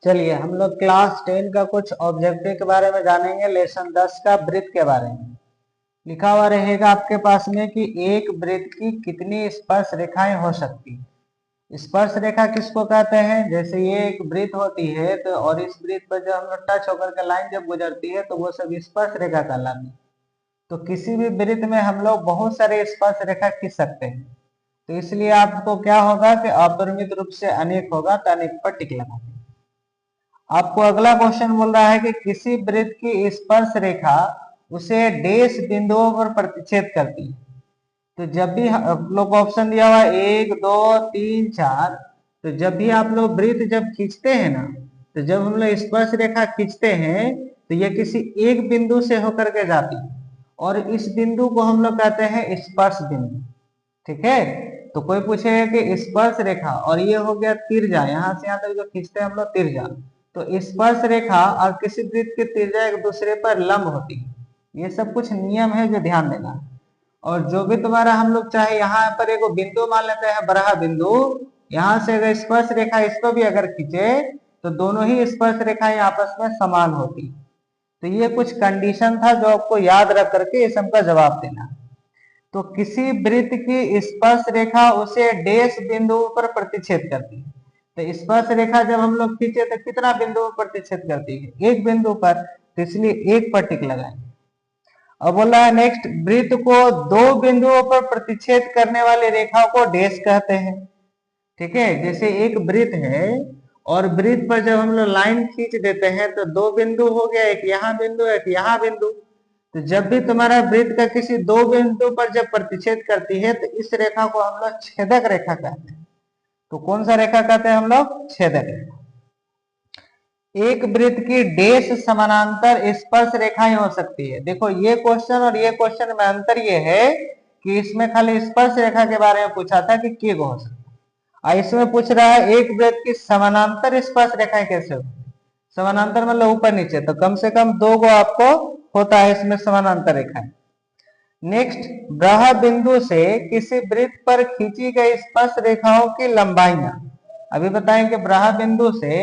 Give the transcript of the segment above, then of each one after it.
चलिए हम लोग क्लास 10 का कुछ ऑब्जेक्टिव के बारे में जानेंगे। लेसन 10 का वृत्त के बारे में लिखा हुआ रहेगा आपके पास में कि एक वृत्त की कितनी स्पर्श रेखाएं हो सकती है। स्पर्श रेखा किसको कहते हैं? जैसे ये एक वृत्त होती है तो और इस वृत्त पर जब हम लोग टच होकर के लाइन जब गुजरती है तो वो सब स्पर्श रेखा कहलाती है। तो किसी भी वृत्त में हम लोग बहुत सारे स्पर्श रेखा खींच सकते हैं। तो इसलिए आपको क्या होगा कि अपरिमित रूप से अनेक होगा तो अनेक पर टिक लगा। आपको अगला क्वेश्चन बोल रहा है कि किसी वृत्त की स्पर्श रेखा उसे डैश बिंदुओं पर प्रतिच्छेद करती है। तो जब भी आप लोग ऑप्शन दिया हुआ है 1 2 3 4, तो जब भी आप लोग वृत्त जब खींचते हैं ना, तो जब हम लोग स्पर्श रेखा खींचते हैं तो यह किसी एक बिंदु से होकर के जाती है और इस बिंदु को हम लोग कहते हैं स्पर्श बिंदु। ठीक है, तो कोई पूछेगा कि स्पर्श रेखा और ये हो गया तिरछा, यहाँ से यहाँ तक जो खींचते हैं हम लोग तिरछा, तो स्पर्श रेखा और किसी वृत्त की तिरछा एक दूसरे पर लंब होती है। ये सब कुछ नियम है जो ध्यान देना है। और जो भी तुम्हारा हम लोग चाहे यहाँ पर एक बिंदु मान लेते हैं, बराह बिंदु, यहाँ से अगर स्पर्श रेखा इसको भी अगर खींचे तो दोनों ही स्पर्श रेखाएं आपस में समान होती। तो ये कुछ कंडीशन था जो आपको याद रख करके इस सबका जवाब देना। तो किसी वृत्त की स्पर्श रेखा उसे डैश बिंदु पर प्रतिच्छेद करती है। तो स्पर्श रेखा जब हम लोग खींचे तो कितना बिंदु पर प्रतिच्छेद करती है? एक बिंदु पर, तो इसलिए एक पर टिक लगाएंगे। अब बोला है नेक्स्ट, वृत्त को दो बिंदुओं पर प्रतिच्छेद करने वाली रेखा को डैश कहते हैं। ठीक है, जैसे एक वृत्त है और वृत्त पर जब हम लोग लाइन खींच देते हैं तो दो बिंदु हो गया, एक यहाँ बिंदु एक यहाँ बिंदु। तो जब भी तुम्हारा वृत्त का किसी दो बिंदु पर जब प्रतिच्छेद करती है तो इस रेखा को हम लोग छेदक रेखा कहते हैं। तो कौन सा रेखा कहते हैं हम लोग? छेदक रेखा। एक वृत्त की डैश समानांतर स्पर्श रेखाएं हो सकती है। देखो ये क्वेश्चन और ये क्वेश्चन में अंतर ये है कि इसमें खाली स्पर्श रेखा के बारे में पूछा था कि के हो सकता है, और इसमें पूछ रहा है एक वृत्त की समानांतर स्पर्श रेखाएं कैसे होती है। समानांतर मतलब ऊपर नीचे, तो कम से कम दो गो आपको होता है इसमें समानांतर रेखाएं। नेक्स्ट, ब्रह बिंदु से किसी वृत्त पर खींची गई स्पर्श रेखाओं की लंबाइयां। अभी बताएं कि ब्रह बिंदु से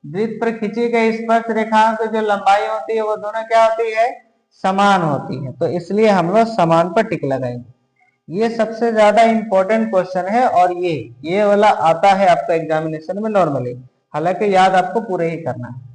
वृत्त पर खींची गई स्पर्श रेखाओं की जो लंबाई होती है वो दोनों क्या होती है? समान होती है। तो इसलिए हम लोग समान पर टिक लगाएंगे। ये सबसे ज्यादा इंपॉर्टेंट क्वेश्चन है और ये वाला आता है आपका एग्जामिनेशन में नॉर्मली, हालांकि याद आपको पूरे ही करना है।